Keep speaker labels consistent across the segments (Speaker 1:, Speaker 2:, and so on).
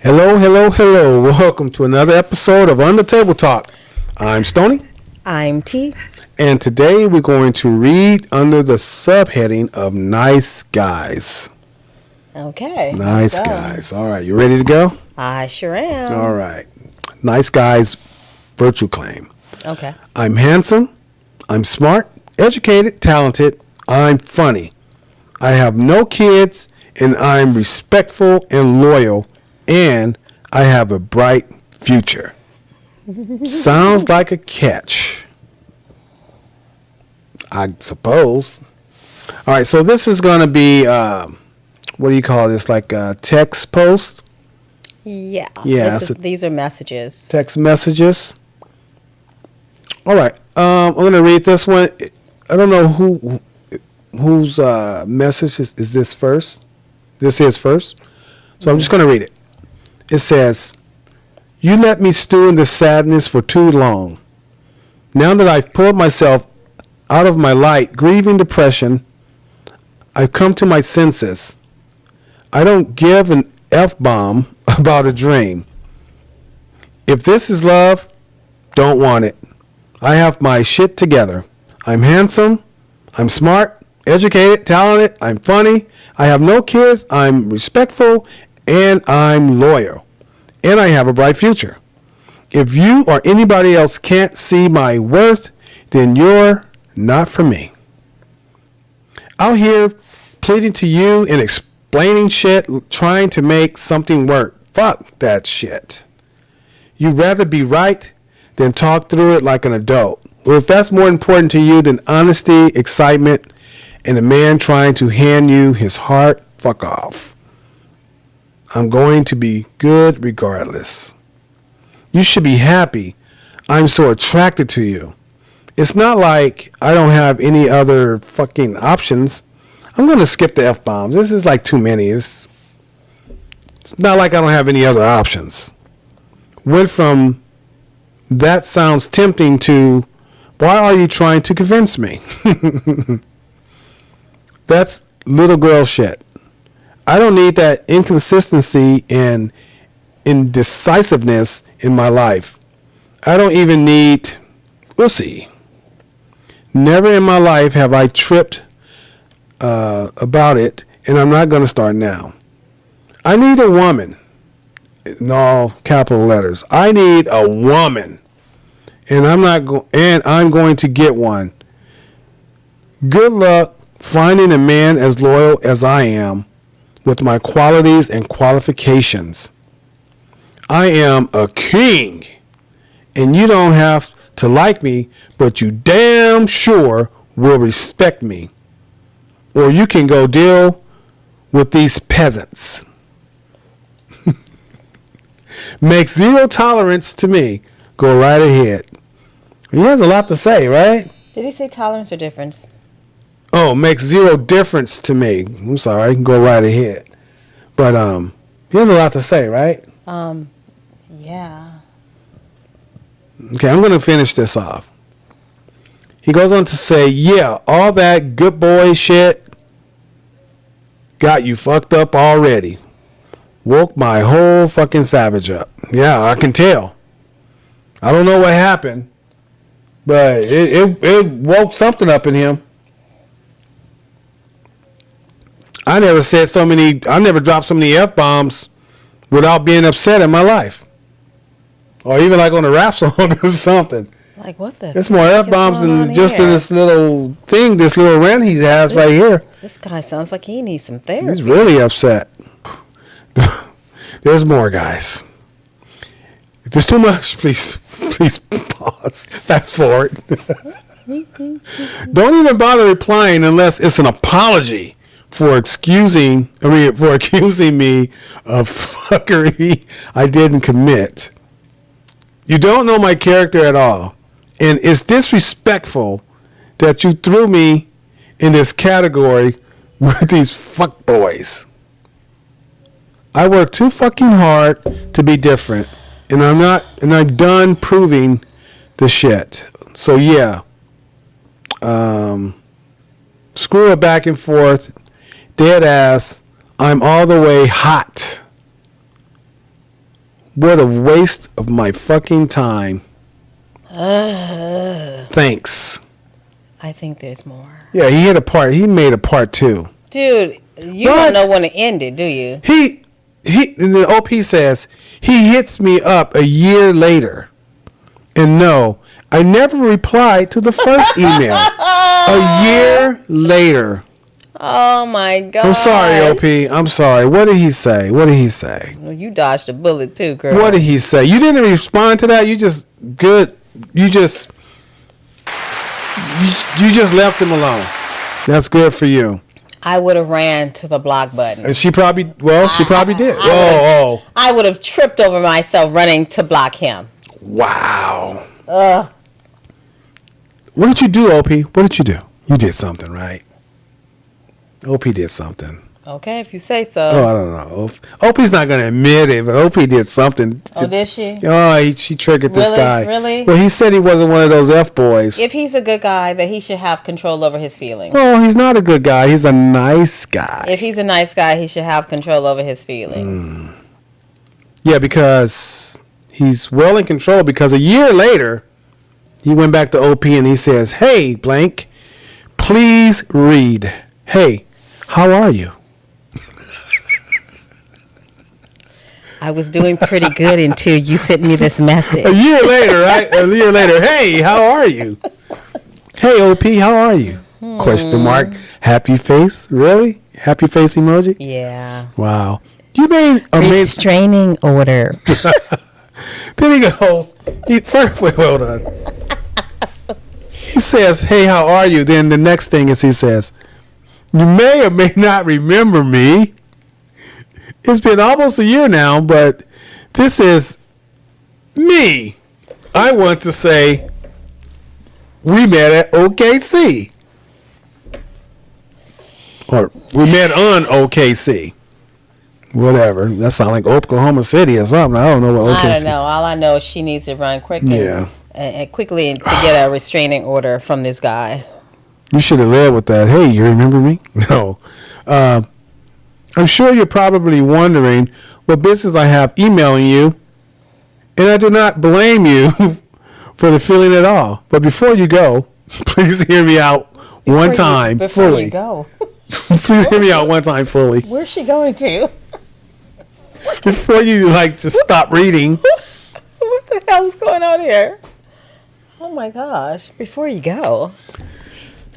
Speaker 1: Hello, hello, hello. Welcome to another episode of On the Table Talk. I'm Stoney.
Speaker 2: I'm T.
Speaker 1: And today we're going to read under the subheading of Nice Guys.
Speaker 2: Okay.
Speaker 1: Nice guys. All right, you ready to go?
Speaker 2: I sure am.
Speaker 1: All right. Nice Guys virtue claim.
Speaker 2: Okay.
Speaker 1: I'm handsome. I'm smart, educated, talented. I'm funny. I have no kids, and I'm respectful and loyal, and I have a bright future. Sounds like a catch, I suppose. All right, so this is going to be, what do you call this, like a text post?
Speaker 2: Yeah.
Speaker 1: Yeah.
Speaker 2: These are messages.
Speaker 1: Text messages. All right, I'm going to read this one. I don't know whose message is this first. This is first. So I'm just going to read it. It says, "You let me stew in the sadness for too long. Now that I've pulled myself out of my light, grieving depression, I've come to my senses. I don't give an F-bomb about a dream. If this is love, don't want it. I have my shit together. I'm handsome. I'm smart, educated, talented. I'm funny. I have no kids. I'm respectful. And I'm loyal. And I have a bright future. If you or anybody else can't see my worth, then you're not for me. Out here pleading to you and explaining shit, trying to make something work. Fuck that shit. You'd rather be right than talk through it like an adult. Well, if that's more important to you than honesty, excitement, and a man trying to hand you his heart, fuck off. I'm going to be good regardless. You should be happy. I'm so attracted to you. It's not like I don't have any other fucking options. I'm going to skip the F-bombs. This is like too many. It's not like I don't have any other options. Went from that sounds tempting to why are you trying to convince me? That's little girl shit. I don't need that inconsistency and indecisiveness in my life. I don't even need, we'll see. Never in my life have I tripped about it, and I'm not going to start now. I need a woman. In all capital letters. I need a woman. And I'm going to get one. Good luck finding a man as loyal as I am with my qualities and qualifications. I am a king, and you don't have to like me, but you damn sure will respect me. Or you can go deal with these peasants. Make zero tolerance to me. Go right ahead. He has a lot to say, right?
Speaker 2: Did he say tolerance or difference?
Speaker 1: Oh, makes zero difference to me. I'm sorry. Go right ahead. But he has a lot to say, right?
Speaker 2: Yeah.
Speaker 1: Okay, I'm going to finish this off. He goes on to say, yeah, all that good boy shit got you fucked up already. Woke my whole fucking savage up. Yeah, I can tell. I don't know what happened, but it woke something up in him. I never dropped so many F-bombs without being upset in my life. Or even like on a rap song or something.
Speaker 2: Like what the?
Speaker 1: There's more F-bombs than just in this little thing, this little rant he has right here.
Speaker 2: This guy sounds like he needs some therapy.
Speaker 1: He's really upset. There's more, guys. If it's too much, please pause. Fast forward. Don't even bother replying unless it's an apology for accusing me of fuckery I didn't commit. You don't know my character at all, and it's disrespectful that you threw me in this category with these fuckboys. I work too fucking hard to be different, and I'm done proving the shit. So yeah, screw it back and forth, dead ass. I'm all the way hot. What a waste of my fucking time. Thanks.
Speaker 2: I think there's more.
Speaker 1: Yeah, he made a part 2.
Speaker 2: Dude, you don't know when to end it, do you?
Speaker 1: And the OP says, he hits me up a year later. And no, I never replied to the first email. A year later.
Speaker 2: Oh my God.
Speaker 1: I'm sorry, OP. I'm sorry. What did he say?
Speaker 2: Well, you dodged a bullet too, girl.
Speaker 1: What did he say? You didn't respond to that. You just left him alone. That's good for you.
Speaker 2: I would have ran to the block button.
Speaker 1: And she probably did.
Speaker 2: I would have tripped over myself running to block him.
Speaker 1: Wow. What did you do, OP? What did you do? You did something, right? OP did something.
Speaker 2: Okay, if you say so.
Speaker 1: Oh, I don't know. OP's not going to admit it, but OP did something.
Speaker 2: Oh, did she?
Speaker 1: Oh, she triggered this guy.
Speaker 2: Really?
Speaker 1: Well, he said he wasn't one of those F-boys.
Speaker 2: If he's a good guy, then he should have control over his feelings.
Speaker 1: Well, he's not a good guy. He's a nice guy.
Speaker 2: If he's a nice guy, he should have control over his feelings.
Speaker 1: Yeah, because he's well in control, because a year later, he went back to OP and he says, hey, blank, please read. Hey, how are you?
Speaker 2: I was doing pretty good until you sent me this message.
Speaker 1: A year later, right? A year later, hey, how are you? Hey, OP, how are you? Question mark. Happy face? Really? Happy face emoji?
Speaker 2: Yeah.
Speaker 1: Wow. You made a
Speaker 2: restraining order.
Speaker 1: Then he goes, hold on. He says, hey, how are you? Then the next thing is he says, you may or may not remember me. It's been almost a year now, but this is me. I want to say we met at OKC. Or we met on OKC. Whatever. That sounds like Oklahoma City or something. I don't know what OKC.
Speaker 2: I don't know. All I know is she needs to run quickly.
Speaker 1: Yeah.
Speaker 2: And quickly to get a restraining order from this guy.
Speaker 1: You should have led with that. Hey, you remember me? No. I'm sure you're probably wondering what business I have emailing you, and I do not blame you for the feeling at all. But before you go, please hear me out one time fully.
Speaker 2: Before you go.
Speaker 1: Please hear me out one time fully.
Speaker 2: Where's she going to?
Speaker 1: Before you just stop reading.
Speaker 2: What the hell is going on here? Oh my gosh. Before you go.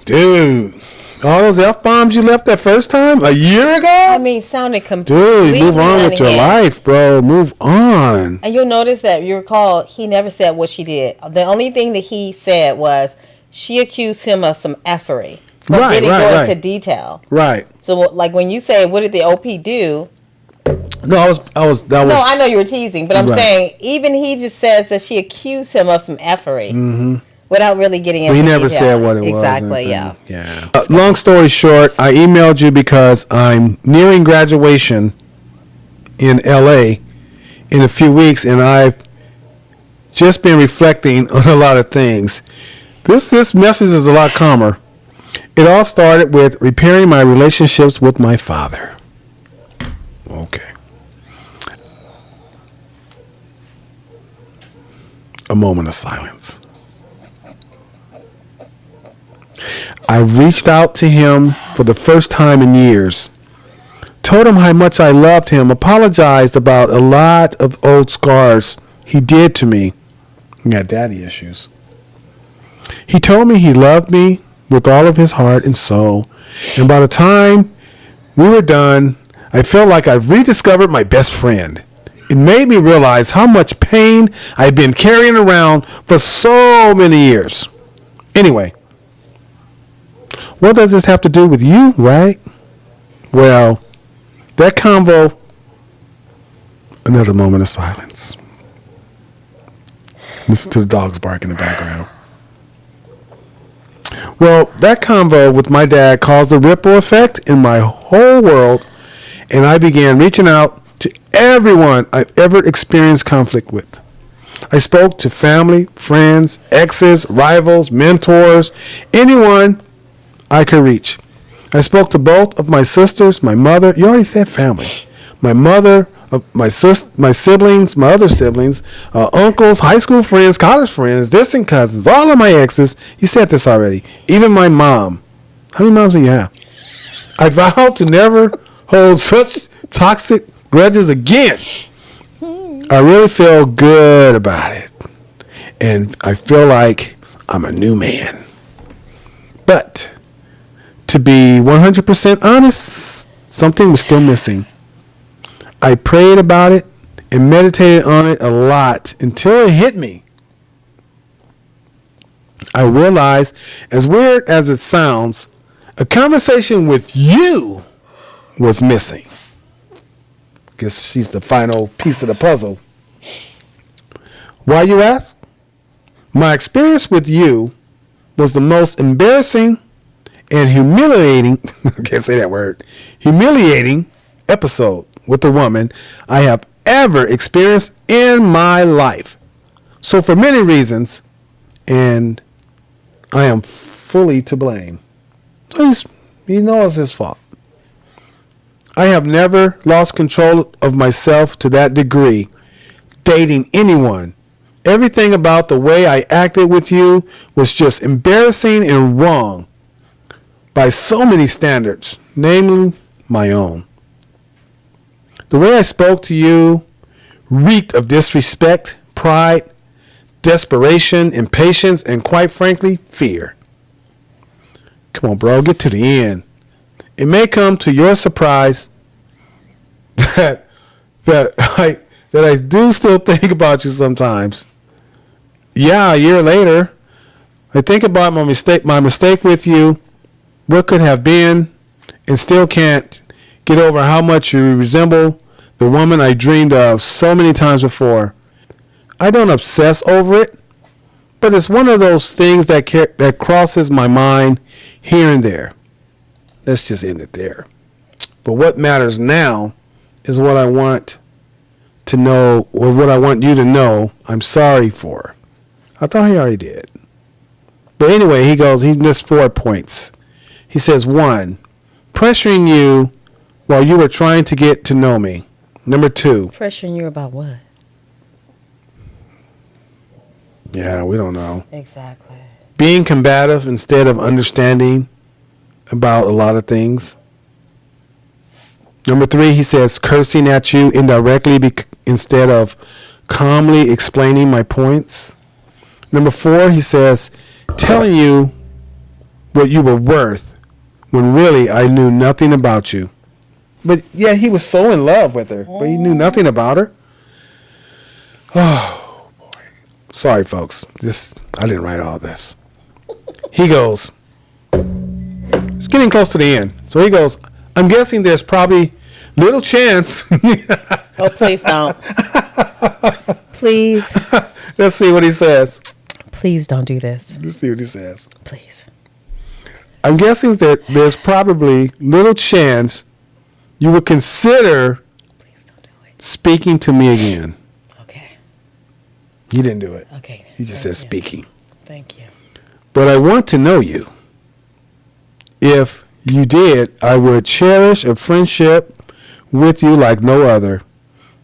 Speaker 1: Dude. All those F-bombs you left that first time? A year ago?
Speaker 2: I mean, sounded completely
Speaker 1: Dude, move on with your life, bro. Move on.
Speaker 2: And you'll notice that you recall he never said what she did. The only thing that he said was she accused him of some effery. But didn't go into detail.
Speaker 1: Right.
Speaker 2: So, like, when you say, what did the OP do?
Speaker 1: No, I
Speaker 2: know you were teasing, but I'm saying even he just says that she accused him of some effery. Mm-hmm. Without really getting into
Speaker 1: detail. He never
Speaker 2: detail.
Speaker 1: said what it was.
Speaker 2: Exactly, yeah.
Speaker 1: Long story short, I emailed you because I'm nearing graduation in LA in a few weeks, and I've just been reflecting on a lot of things. This message is a lot calmer. It all started with repairing my relationships with my father. Okay. A moment of silence. I reached out to him for the first time in years, told him how much I loved him, apologized about a lot of old scars he did to me. He got daddy issues. He told me he loved me with all of his heart and soul, and by the time we were done, I felt like I've rediscovered my best friend. It made me realize how much pain I've been carrying around for so many years. Anyway, what does this have to do with you, right? Well, that convo, another moment of silence. Listen to the dogs bark in the background. Well, that convo with my dad caused a ripple effect in my whole world, and I began reaching out to everyone I've ever experienced conflict with. I spoke to family, friends, exes, rivals, mentors, anyone I could reach. I spoke to both of my sisters, my mother. You already said family. My mother, my siblings, my other siblings, uncles, high school friends, college friends, distant cousins, all of my exes. You said this already. Even my mom. How many moms do you have? I vow to never hold such toxic grudges again. I really feel good about it. And I feel like I'm a new man. But to be 100% honest, something was still missing. I prayed about it and meditated on it a lot until it hit me. I realized, as weird as it sounds, a conversation with you was missing. Guess she's the final piece of the puzzle. Why, you ask? My experience with you was the most embarrassing and humiliating, I can't say that word, humiliating episode with a woman I have ever experienced in my life. So for many reasons, and I am fully to blame. He knows his fault. I have never lost control of myself to that degree, dating anyone. Everything about the way I acted with you was just embarrassing and wrong by so many standards, namely my own. The way I spoke to you reeked of disrespect, pride, desperation, impatience, and quite frankly, fear. Come on, bro, get to the end. It may come to your surprise that I do still think about you sometimes. Yeah, a year later, I think about my mistake with you, what could have been, and still can't get over how much you resemble the woman I dreamed of so many times before. I don't obsess over it, but it's one of those things that crosses my mind here and there. Let's just end it there. But what matters now is what I want to know, or what I want you to know I'm sorry for. I thought he already did. But anyway, he lists 4 points. He says, 1, pressuring you while you were trying to get to know me. Number 2.
Speaker 2: Pressuring you about what?
Speaker 1: Yeah, we don't know.
Speaker 2: Exactly.
Speaker 1: Being combative instead of understanding about a lot of things. Number 3, he says, cursing at you indirectly instead of calmly explaining my points. Number 4, he says, telling you what you were worth when really I knew nothing about you. But yeah, he was so in love with her, but he knew nothing about her. Oh, boy. Sorry, folks. I didn't write all this. He goes, it's getting close to the end. So he goes, I'm guessing there's probably little chance.
Speaker 2: Oh, please don't. Please.
Speaker 1: Let's see what he says.
Speaker 2: Please don't do this.
Speaker 1: Let's see what he says.
Speaker 2: Please.
Speaker 1: I'm guessing that there's probably little chance you would consider
Speaker 2: Please don't do it.
Speaker 1: speaking to me again.
Speaker 2: Okay.
Speaker 1: He didn't do it.
Speaker 2: Okay.
Speaker 1: He just said speaking.
Speaker 2: Thank you.
Speaker 1: But I want to know you. If you did, I would cherish a friendship with you like no other.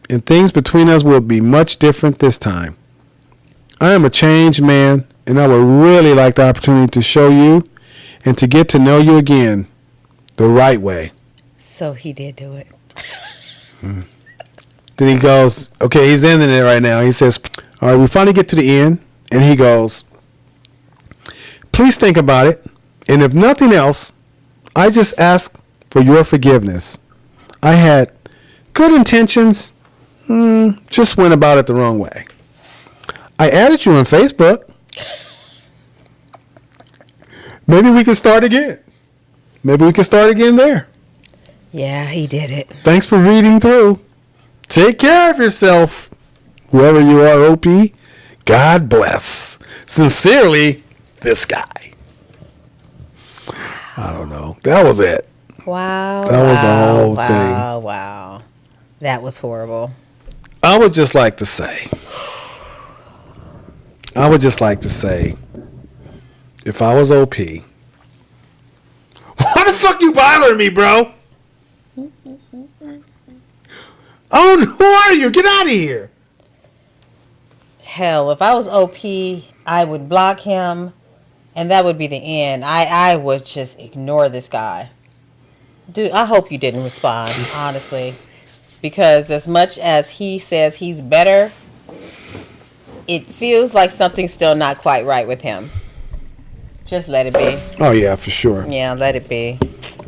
Speaker 1: And things between us will be much different this time. I am a changed man, and I would really like the opportunity to show you and to get to know you again the right way.
Speaker 2: So he did do it.
Speaker 1: Then he goes, okay, he's ending it right now. He says, all right, we finally get to the end, and he goes, please think about it, and if nothing else, I just ask for your forgiveness. I had good intentions, just went about it the wrong way. I added you on Facebook. Maybe we can start again. Maybe we can start again there.
Speaker 2: Yeah, he did it.
Speaker 1: Thanks for reading through. Take care of yourself, whoever you are, OP. God bless. Sincerely, this guy. I don't know. That was it.
Speaker 2: Wow.
Speaker 1: That was the whole thing.
Speaker 2: Wow. That was horrible.
Speaker 1: I would just like to say, if I was OP, why the fuck you bothering me, bro? Oh, who are you? Get out of here.
Speaker 2: Hell, if I was OP, I would block him, and that would be the end. I would just ignore this guy. Dude, I hope you didn't respond, honestly. Because as much as he says he's better, it feels like something's still not quite right with him. Just let it be.
Speaker 1: Oh, yeah, for sure.
Speaker 2: Yeah, let it be.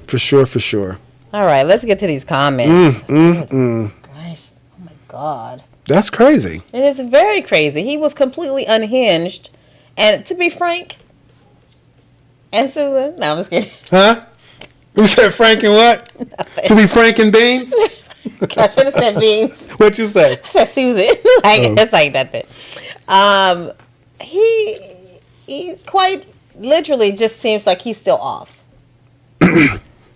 Speaker 1: For sure.
Speaker 2: All right, let's get to these comments. Gosh, oh my God.
Speaker 1: That's crazy.
Speaker 2: It is very crazy. He was completely unhinged. And to be frank, and Susan, no, I'm just kidding.
Speaker 1: Huh? You said Frank and what? To be Frank and Beans?
Speaker 2: I should have said Beans.
Speaker 1: What'd you say?
Speaker 2: I said Susan. It's like nothing. He quite literally just seems like he's still off.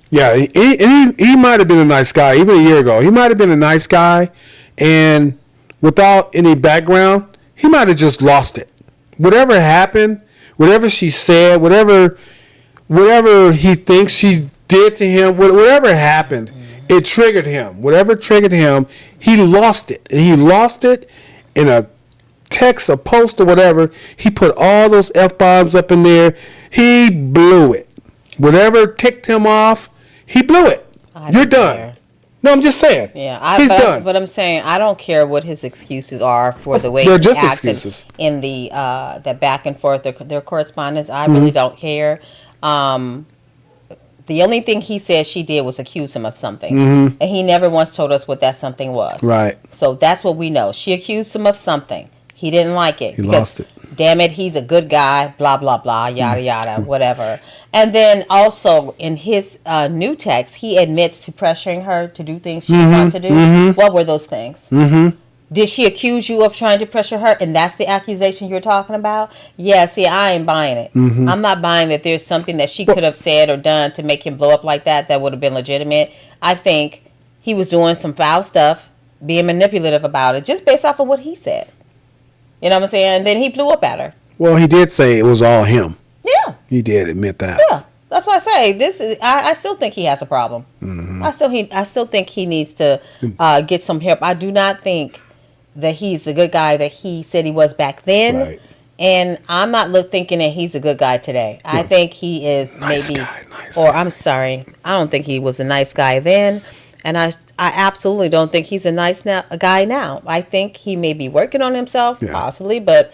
Speaker 1: Yeah, he might have been a nice guy even a year ago. He might have been a nice guy, and without any background, he might have just lost it. Whatever happened, whatever she said, whatever he thinks she did to him, whatever happened, it triggered him. Whatever triggered him, he lost it. And he lost it in a text, a post, or whatever. He put all those F-bombs up in there. He blew it. Whatever ticked him off, he blew it. You're done.
Speaker 2: Care.
Speaker 1: No, I'm just saying.
Speaker 2: Yeah,
Speaker 1: he's done.
Speaker 2: But I'm saying I don't care what his excuses are for the way
Speaker 1: They're
Speaker 2: he
Speaker 1: just
Speaker 2: acted
Speaker 1: excuses.
Speaker 2: in the back and forth, their correspondence. I really don't care. The only thing he said she did was accuse him of something. And he never once told us what that something was.
Speaker 1: Right.
Speaker 2: So that's what we know. She accused him of something. He didn't like it.
Speaker 1: He lost it.
Speaker 2: Damn it, he's a good guy, blah, blah, blah, yada, yada, whatever. And then also in his new text, he admits to pressuring her to do things she didn't want to do. What were those things? Did she accuse you of trying to pressure her, and that's the accusation you're talking about? Yeah, see, I ain't buying it. I'm not buying that there's something that she could have said or done to make him blow up like that would have been legitimate. I think he was doing some foul stuff, being manipulative about it, just based off of what he said. You know what I'm saying? And then he blew up at her.
Speaker 1: Well, he did say it was all him.
Speaker 2: Yeah.
Speaker 1: He did admit that.
Speaker 2: Yeah. That's why I say this is. I still think he has a problem. I still think he needs to get some help. I do not think that he's the good guy that he said he was back then. Right. And I'm not thinking that he's a good guy today. I think he is nice guy. I'm sorry, I don't think he was a nice guy then, and I absolutely don't think he's a guy now. I think he may be working on himself, possibly, but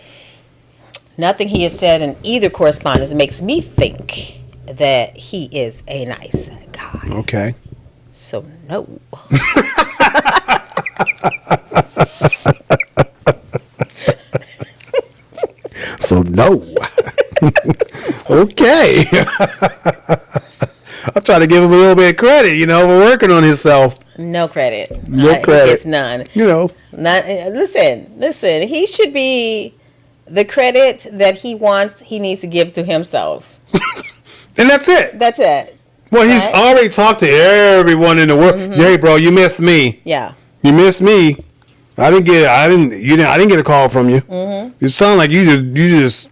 Speaker 2: nothing he has said in either correspondence makes me think that he is a nice guy.
Speaker 1: Okay.
Speaker 2: So no.
Speaker 1: So no. Okay. I'm trying to give him a little bit of credit, for working on himself.
Speaker 2: No credit.
Speaker 1: No credit.
Speaker 2: He gets none. Listen. He should be the credit that he needs to give to himself.
Speaker 1: And that's it.
Speaker 2: That's it.
Speaker 1: Well, he's already talked to everyone in the world. Hey, bro, you missed me.
Speaker 2: Yeah.
Speaker 1: You missed me. I didn't get a call from you. You sound like you just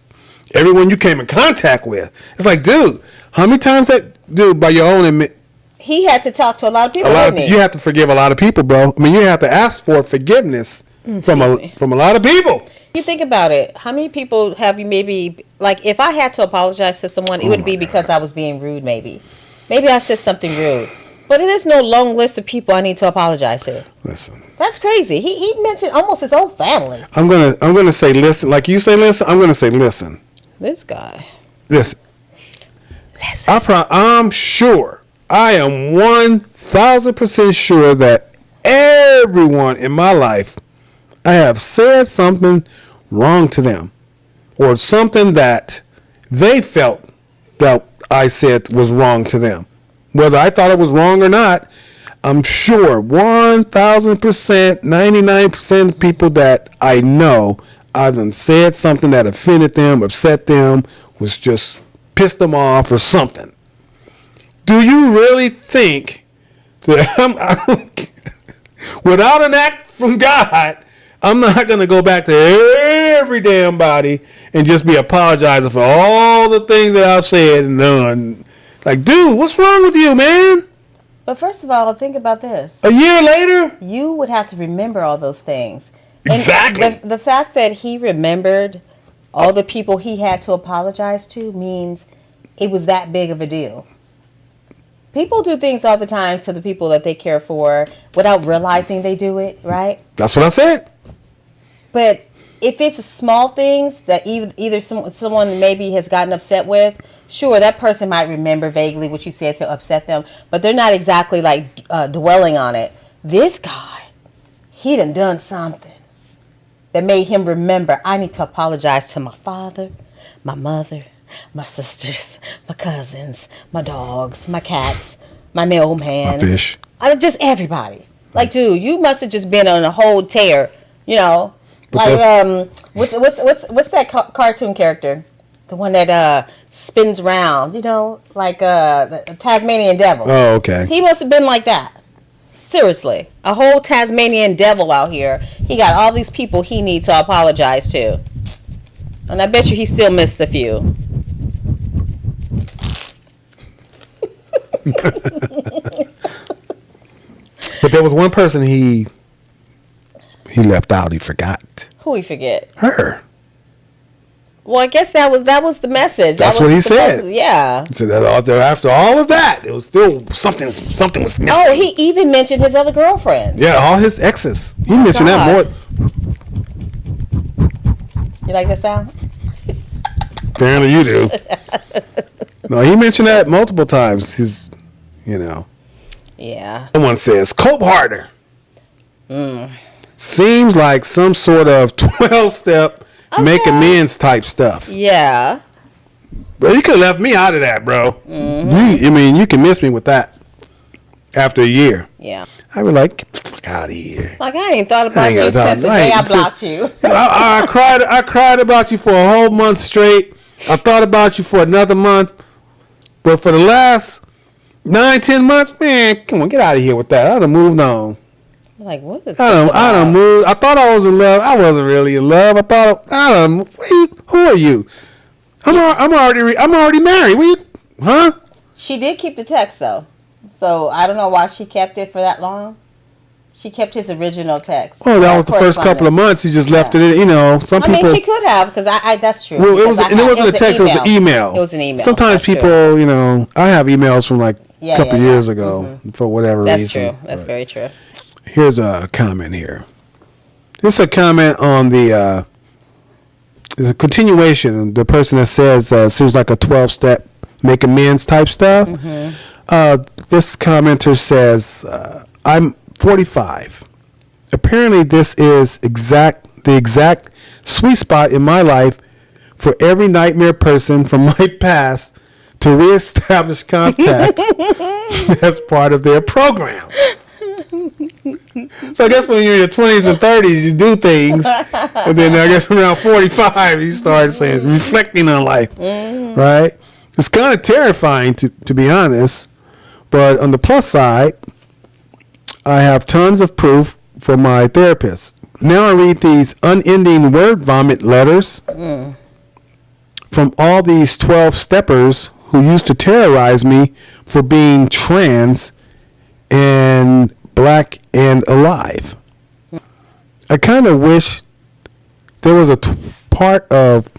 Speaker 1: everyone you came in contact with. It's like, dude, how many times by your own admit,
Speaker 2: he had to talk to a lot of people.
Speaker 1: You have to forgive a lot of people, bro. I mean, you have to ask for forgiveness from a lot of people.
Speaker 2: You think about it. How many people have you maybe, like, if I had to apologize to someone, it would be because I was being rude, maybe. Maybe I said something rude. But there's no long list of people I need to apologize to.
Speaker 1: Listen.
Speaker 2: That's crazy. He mentioned almost his whole family.
Speaker 1: I'm gonna say listen. Like you say listen, I'm gonna say listen.
Speaker 2: This guy.
Speaker 1: Listen.
Speaker 2: Listen.
Speaker 1: I'm sure. I am 1,000% sure that everyone in my life, I have said something wrong to them, or something that they felt that I said was wrong to them. Whether I thought it was wrong or not, I'm sure 1,000%, 99% of people that I know, I've done said something that offended them, upset them, was just pissed them off or something. Do you really think that without an act from God, I'm not going to go back to every damn body and just be apologizing for all the things that I've said and done? Like, dude, what's wrong with you, man?
Speaker 2: But first of all, think about this.
Speaker 1: A year later?
Speaker 2: You would have to remember all those things. And
Speaker 1: Exactly.
Speaker 2: the fact that he remembered all the people he had to apologize to means it was that big of a deal. People do things all the time to the people that they care for without realizing they do it, right?
Speaker 1: That's what I said.
Speaker 2: But if it's small things that either someone maybe has gotten upset with, sure, that person might remember vaguely what you said to upset them, but they're not exactly like dwelling on it. This guy, he done something that made him remember, I need to apologize to my father, my mother, my sisters, my cousins, my dogs, my cats, my mailman,
Speaker 1: My fish.
Speaker 2: just everybody. Like, dude, you must have just been on a whole tear, you know.
Speaker 1: But
Speaker 2: Like, what's that cartoon character? The one that spins round, you know, like the Tasmanian devil.
Speaker 1: Oh, okay.
Speaker 2: He must have been like that. Seriously, a whole Tasmanian devil out here. He got all these people he needs to apologize to, and I bet you he still missed a few.
Speaker 1: But there was one person he left out. He forgot.
Speaker 2: Who we forget?
Speaker 1: Her.
Speaker 2: Well, I guess that was the message.
Speaker 1: That's
Speaker 2: That was
Speaker 1: what he
Speaker 2: the
Speaker 1: said.
Speaker 2: message. Yeah.
Speaker 1: He said that after all of that, it was still something was missing.
Speaker 2: Oh, he even mentioned his other girlfriend.
Speaker 1: Yeah, all his exes. He mentioned that more.
Speaker 2: You like that sound?
Speaker 1: Apparently you do. No, he mentioned that multiple times. His, you know.
Speaker 2: Yeah.
Speaker 1: Someone says, cope harder. Seems like some sort of 12-step make amends type stuff.
Speaker 2: Yeah.
Speaker 1: Bro, you could have left me out of that, bro. You can miss me with that after a year.
Speaker 2: Yeah.
Speaker 1: I'd be like, get the fuck out of here.
Speaker 2: Like, I ain't thought about you since the day I blocked you.
Speaker 1: I cried about you for a whole month straight. I thought about you for another month. But for the last 9-10 months, man, come on, get out of here with that. I'd have moved on.
Speaker 2: Like, what is
Speaker 1: I done moved. I thought I was in love. I wasn't really in love. Who are you? I'm already married. Huh?
Speaker 2: She did keep the text, though. So, I don't know why she kept it for that long. She kept his original text.
Speaker 1: Oh, that was the first couple of months. You just left it in, some people.
Speaker 2: I mean, she could have, because that's true.
Speaker 1: Well, it wasn't a text, it was an email.
Speaker 2: It was an email.
Speaker 1: Sometimes
Speaker 2: That's
Speaker 1: people,
Speaker 2: true.
Speaker 1: I have emails from like a couple years ago for whatever
Speaker 2: That's
Speaker 1: reason.
Speaker 2: true. That's very true.
Speaker 1: Here's a comment here. This is a comment on the continuation. The person that says seems like a 12-step make amends type stuff. This commenter says, I'm 45. Apparently, this is the exact sweet spot in my life for every nightmare person from my past to reestablish contact as part of their program. So I guess when you're in your 20s and 30s, you do things, and then I guess around 45, you start saying reflecting on life, right? It's kind of terrifying to be honest, but on the plus side, I have tons of proof for my therapist. Now I read these unending word vomit letters from all these 12-steppers who used to terrorize me for being trans and black and alive. I kind of wish there was a part of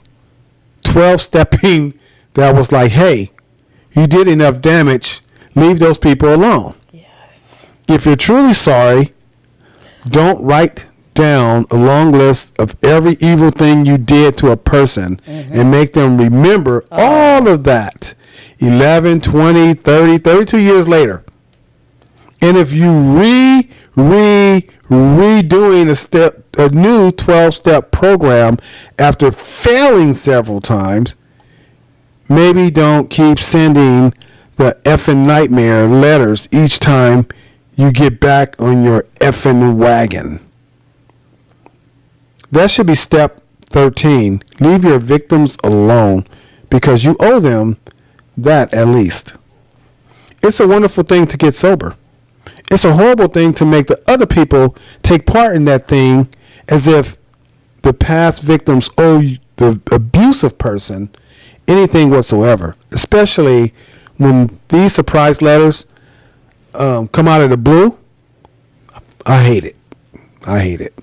Speaker 1: 12-stepping that was like, hey, you did enough damage, leave those people alone.
Speaker 2: Yes.
Speaker 1: If you're truly sorry, don't write down a long list of every evil thing you did to a person and make them remember all of that 11, 20, 30, 32 years later. And if you redoing a new 12-step program after failing several times, maybe don't keep sending the effing nightmare letters each time you get back on your effing wagon. That should be step 13. Leave your victims alone because you owe them that at least. It's a wonderful thing to get sober. It's a horrible thing to make the other people take part in that thing as if the past victims owe the abusive person anything whatsoever, especially when these surprise letters come out of the blue, I hate it. I hate it.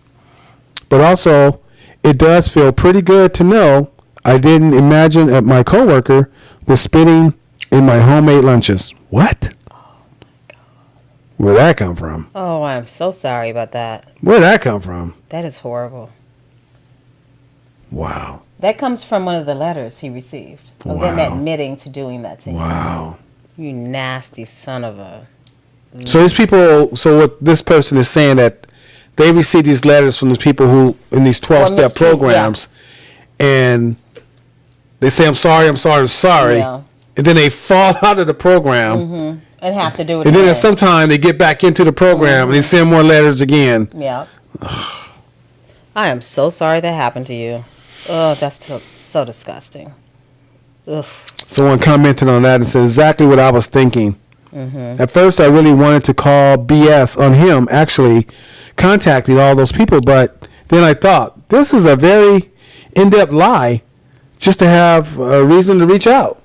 Speaker 1: But also, it does feel pretty good to know I didn't imagine that my coworker was spitting in my homemade lunches. What? Where'd that come from?
Speaker 2: Oh, I'm so sorry about that.
Speaker 1: Where'd that come from?
Speaker 2: That is horrible.
Speaker 1: Wow.
Speaker 2: That comes from one of the letters he received of them
Speaker 1: Wow.
Speaker 2: admitting to doing that to him.
Speaker 1: Wow.
Speaker 2: You nasty son of a...
Speaker 1: So these people, so what this person is saying that they receive these letters from these people who in these 12-step
Speaker 2: mistreat,
Speaker 1: programs, and they say, I'm sorry, I'm sorry, I'm sorry.
Speaker 2: Yeah.
Speaker 1: And then they fall out of the program.
Speaker 2: And have to do it
Speaker 1: And then
Speaker 2: again.
Speaker 1: at some time they get back into the program and they send more letters again.
Speaker 2: Yeah. I am so sorry that happened to you. Oh, that's so disgusting. Ugh.
Speaker 1: Someone commented on that and said exactly what I was thinking. At first, I really wanted to call BS on him actually contacting all those people, but then I thought, this is a very in-depth lie just to have a reason to reach out.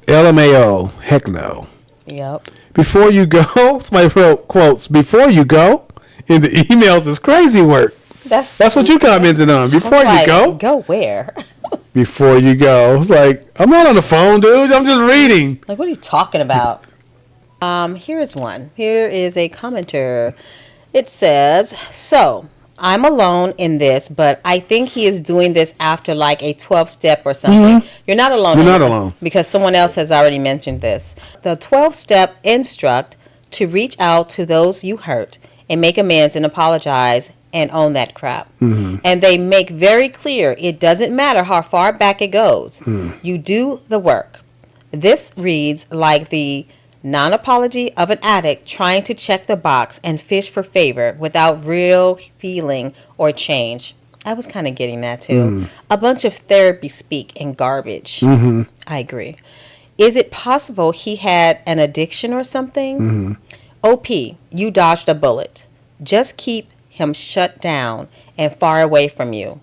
Speaker 1: LMAO, heck no.
Speaker 2: Yep.
Speaker 1: Before you go, somebody wrote quotes, before you go, in the emails is crazy work. That's what you commented on. Before you go.
Speaker 2: Go where?
Speaker 1: Before you go. It's like, I'm not on the phone, dude. I'm just reading.
Speaker 2: Like, what are you talking about? Here is one. Here is a commenter. It says, so, I'm alone in this, but I think he is doing this after like a 12-step or something. You're not alone.
Speaker 1: You're not
Speaker 2: anymore,
Speaker 1: alone.
Speaker 2: Because someone else has already mentioned this. The 12-step instruct to reach out to those you hurt and make amends and apologize and own that crap. And they make very clear it doesn't matter how far back it goes. You do the work. This reads like the non-apology of an addict trying to check the box and fish for favor without real feeling or change. I was kind of getting that too. A bunch of therapy speak and garbage. I agree. Is it possible he had an addiction or something? OP, you dodged a bullet. Just keep him shut down and far away from you.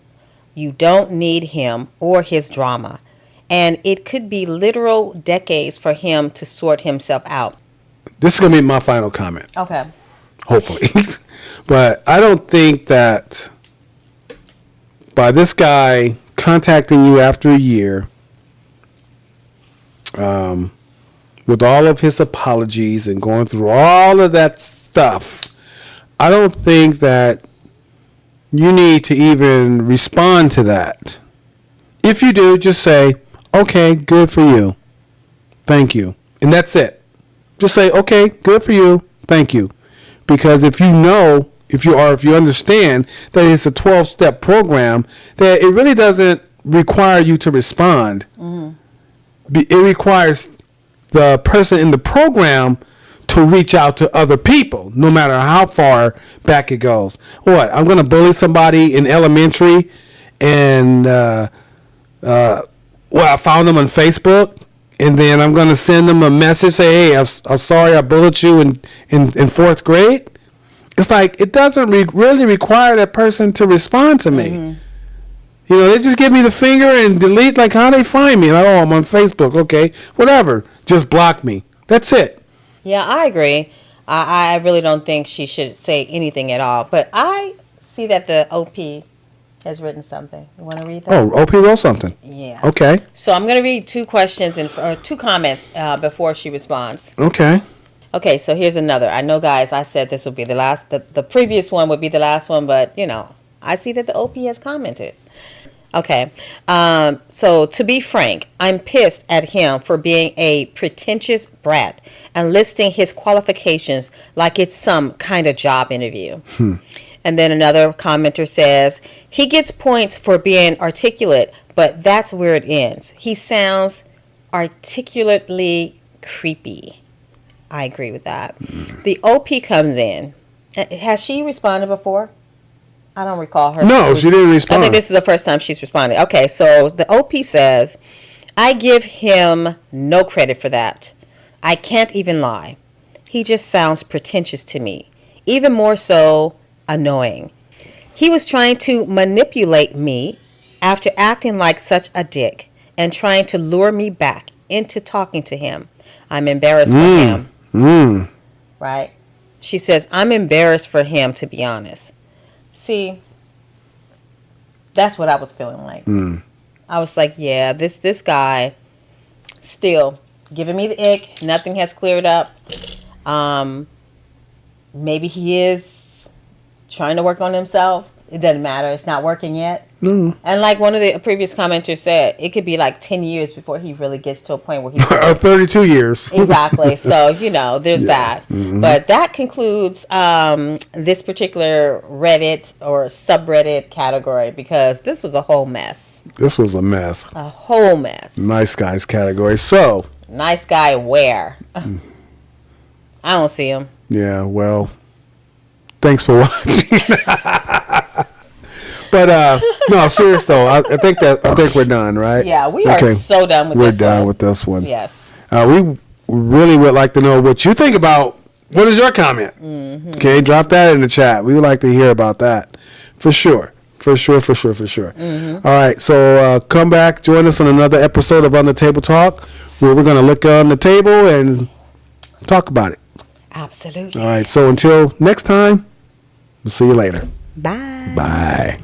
Speaker 2: You don't need him or his drama. And it could be literal decades for him to sort himself out.
Speaker 1: This is going to be my final comment.
Speaker 2: Okay.
Speaker 1: Hopefully. But I don't think that by this guy contacting you after a year, with all of his apologies and going through all of that stuff, I don't think that you need to even respond to that. If you do, just say, okay, good for you. Thank you. And that's it. Just say, okay, good for you. Thank you. Because if you know, if you understand that it's a 12-step program, that it really doesn't require you to respond. It requires the person in the program to reach out to other people, no matter how far back it goes. What? I'm going to bully somebody in elementary and, I found them on Facebook, and then I'm going to send them a message, say, hey, I'm sorry I bullied you in fourth grade. It's like, it doesn't really require that person to respond to me. You know, they just give me the finger and delete, like, how they find me. Like, oh, I'm on Facebook. Okay, whatever. Just block me. That's it.
Speaker 2: Yeah, I agree. I really don't think she should say anything at all. But I see that the OP has written something. You want to read that?
Speaker 1: Oh, OP wrote something.
Speaker 2: Yeah.
Speaker 1: Okay.
Speaker 2: So I'm going to read two questions or two comments before she responds.
Speaker 1: Okay.
Speaker 2: Okay, so here's another. I know, guys, I said this would be the last. The previous one would be the last one, but, you know, I see that the OP has commented. Okay. So to be frank, I'm pissed at him for being a pretentious brat and listing his qualifications like it's some kind of job interview. And then another commenter says, he gets points for being articulate, but that's where it ends. He sounds articulately creepy. I agree with that. The OP comes in. Has she responded before? I don't recall her.
Speaker 1: No, she didn't respond.
Speaker 2: I think this is the first time she's responded. Okay, so the OP says, I give him no credit for that. I can't even lie. He just sounds pretentious to me. Even more so, annoying. He was trying to manipulate me after acting like such a dick and trying to lure me back into talking to him. I'm embarrassed for him. Right? She says, I'm embarrassed for him, to be honest. See, that's what I was feeling like. I was like, yeah, this guy still giving me the ick. Nothing has cleared up. Maybe he is trying to work on himself. It doesn't matter. It's not working yet. And like one of the previous commenters said, it could be like 10 years before he really gets to a point where he's
Speaker 1: 32 years.
Speaker 2: Exactly. So, there's that. But that concludes this particular Reddit or subreddit category, because this was a whole mess.
Speaker 1: This was a mess.
Speaker 2: A whole mess.
Speaker 1: Nice guys category. So,
Speaker 2: nice guy where? I don't see him.
Speaker 1: Yeah, well, thanks for watching. But no, serious though. I think we're done, right?
Speaker 2: Yeah, we are so done with this one.
Speaker 1: We're done with this one.
Speaker 2: Yes.
Speaker 1: We really would like to know what you think about. What is your comment? Okay, drop that in the chat. We would like to hear about that for sure. For sure. All right, so come back, join us on another episode of On the Table Talk, where we're going to look on the table and talk about it.
Speaker 2: Absolutely.
Speaker 1: All right, so until next time, we'll see you later.
Speaker 2: Bye.
Speaker 1: Bye.